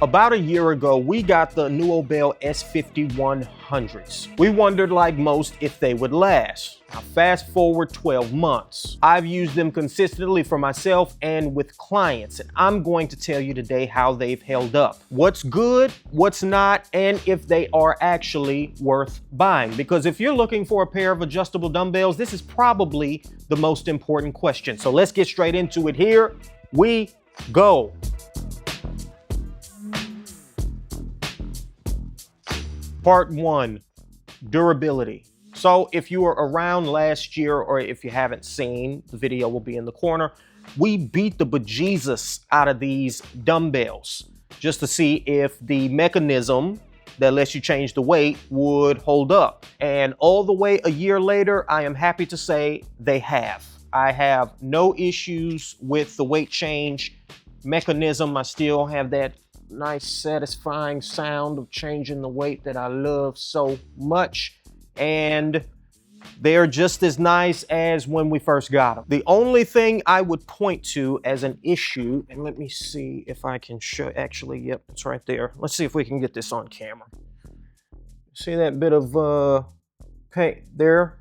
About a year ago, we got the Nuobell S5100s. We wondered, like most, if they would last. Now, fast forward 12 months. I've used them consistently for myself and with clients, and I'm going to tell you today how they've held up. What's good, what's not, and if they are actually worth buying. Because if you're looking for a pair of adjustable dumbbells, this is probably the most important question. So let's get straight into it. Here we go. Part 1, durability. So if you were around last year, or if you haven't seen, the video will be in the corner. We beat the bejesus out of these dumbbells just to see if the mechanism that lets you change the weight would hold up. And all the way a year later, I am happy to say they have. I have no issues with the weight change mechanism. I still have that nice satisfying sound of changing the weight that I love so much, and they're just as nice as when we first got them. The only thing I would point to as an issue, and let me see if I can show, actually, yep, it's right there. Let's see if we can get this on camera. See that bit of paint there?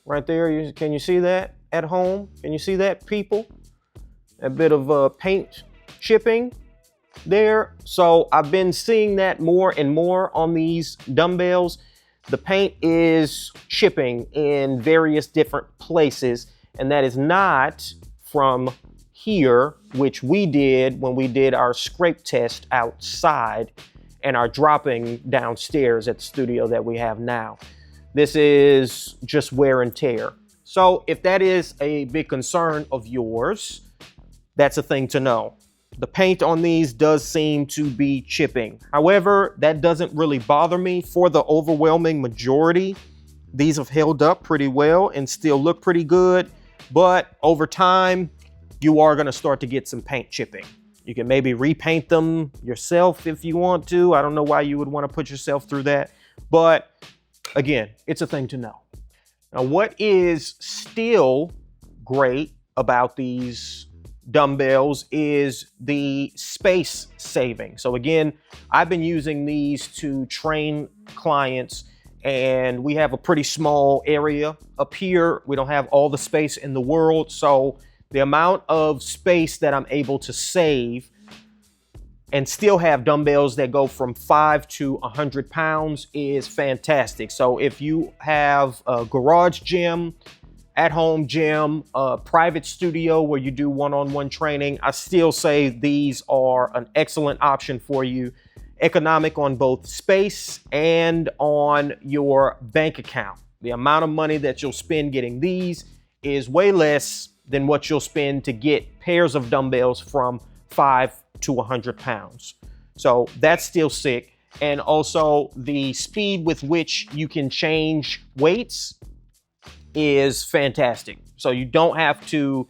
Right there, can you see that at home? Can you see that, people? That bit of paint chipping there. So I've been seeing that more and more on these dumbbells. The paint is chipping in various different places, and that is not from here, which we did when we did our scrape test outside and our dropping downstairs at the studio that we have now. This is just wear and tear. So if that is a big concern of yours, that's a thing to know. The paint on these does seem to be chipping. However, that doesn't really bother me. For the overwhelming majority, these have held up pretty well and still look pretty good. But over time, you are going to start to get some paint chipping. You can maybe repaint them yourself if you want to. I don't know why you would want to put yourself through that. But again, it's a thing to know. Now, what is still great about these dumbbells is the space saving. So again, I've been using these to train clients, and we have a pretty small area up here. We don't have all the space in the world. So the amount of space that I'm able to save and still have dumbbells that go from 5 to 100 pounds is fantastic. So if you have a garage gym, at-home gym, a private studio where you do one-on-one training, I still say these are an excellent option for you. Economic on both space and on your bank account. The amount of money that you'll spend getting these is way less than what you'll spend to get pairs of dumbbells from 5 to 100 pounds. So that's still sick. And also the speed with which you can change weights is fantastic. So you don't have to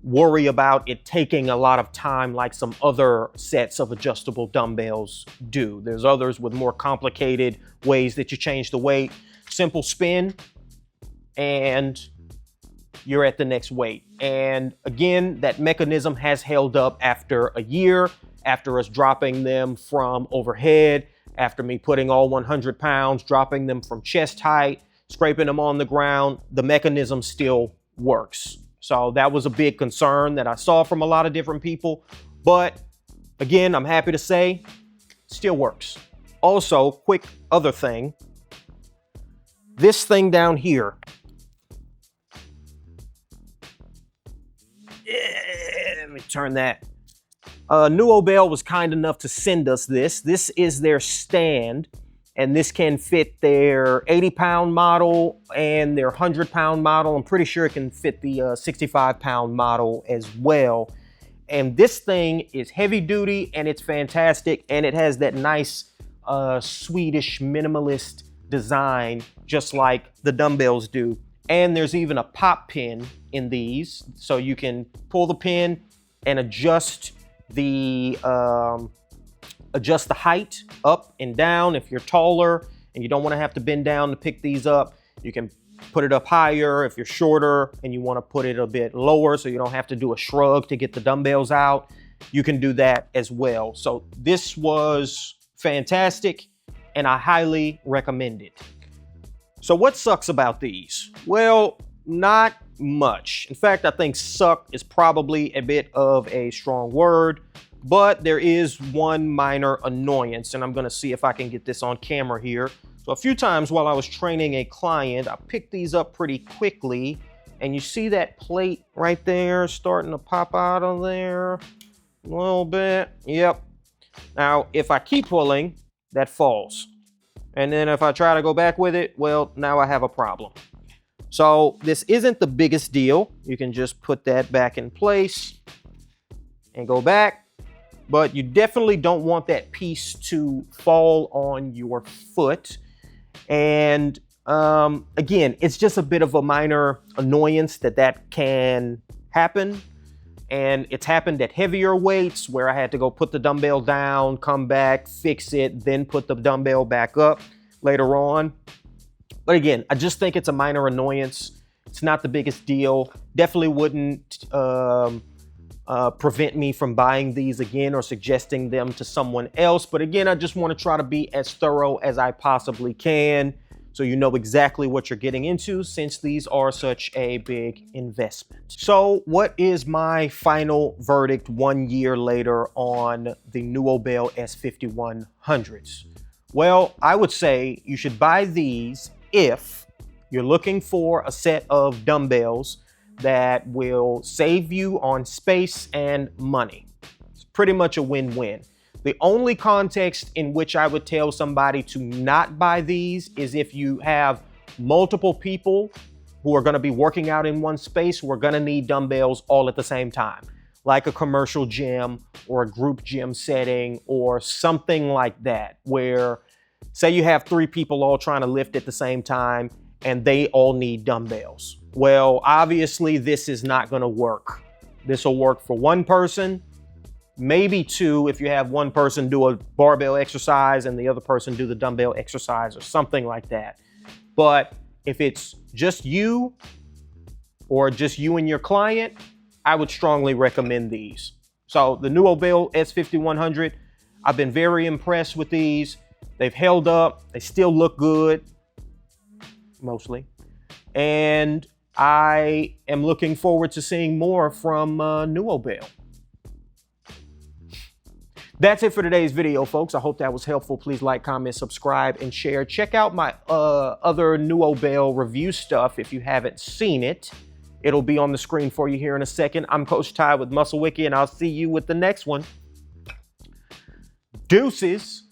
worry about it taking a lot of time like some other sets of adjustable dumbbells do. There's others with more complicated ways that you change the weight. Simple spin and you're at the next weight. And again, that mechanism has held up after a year, after us dropping them from overhead, after me putting all 100 pounds, dropping them from chest height, scraping them on the ground, the mechanism still works. So that was a big concern that I saw from a lot of different people. But again, I'm happy to say, still works. Also, quick other thing, this thing down here, let me turn that. Nuobell was kind enough to send us this. This is their stand. And this can fit their 80-pound model and their 100-pound model. I'm pretty sure it can fit the 65-pound model as well. And this thing is heavy duty and it's fantastic. And it has that nice Swedish minimalist design, just like the dumbbells do. And there's even a pop pin in these. So you can pull the pin and adjust the height up and down. If you're taller and you don't want to have to bend down to pick these up, you can put it up higher. If you're shorter and you want to put it a bit lower so you don't have to do a shrug to get the dumbbells out, you can do that as well. So this was fantastic and I highly recommend it. So what sucks about these? Well, not much. In fact, I think suck is probably a bit of a strong word, but there is one minor annoyance, and I'm gonna see if I can get this on camera here. So a few times while I was training a client, I picked these up pretty quickly, and you see that plate right there starting to pop out of there a little bit. Yep. Now, if I keep pulling, that falls. And then if I try to go back with it, well, now I have a problem. So this isn't the biggest deal. You can just put that back in place and go back. But you definitely don't want that piece to fall on your foot. And again, it's just a bit of a minor annoyance that can happen. And it's happened at heavier weights where I had to go put the dumbbell down, come back, fix it, then put the dumbbell back up later on. But again, I just think it's a minor annoyance. It's not the biggest deal. Definitely wouldn't prevent me from buying these again or suggesting them to someone else. But again, I just want to try to be as thorough as I possibly can, so you know exactly what you're getting into, since these are such a big investment. So what is my final verdict 1 year later on the Nuobell S5100s? Well, I would say you should buy these if you're looking for a set of dumbbells that will save you on space and money. It's pretty much a win-win. The only context in which I would tell somebody to not buy these is if you have multiple people who are going to be working out in one space who are going to need dumbbells all at the same time, like a commercial gym or a group gym setting or something like that, where say you have 3 people all trying to lift at the same time and they all need dumbbells. Well, obviously this is not going to work. This will work for one person, maybe 2 if you have one person do a barbell exercise and the other person do the dumbbell exercise or something like that. But if it's just you or just you and your client, I would strongly recommend these. So the Nuobell S5100, I've been very impressed with these. They've held up. They still look good, mostly. And I am looking forward to seeing more from Nuobell. That's it for today's video, folks. I hope that was helpful. Please like, comment, subscribe, and share. Check out my other Nuobell review stuff if you haven't seen it. It'll be on the screen for you here in a second. I'm Coach Ty with Muscle Wiki, and I'll see you with the next one. Deuces.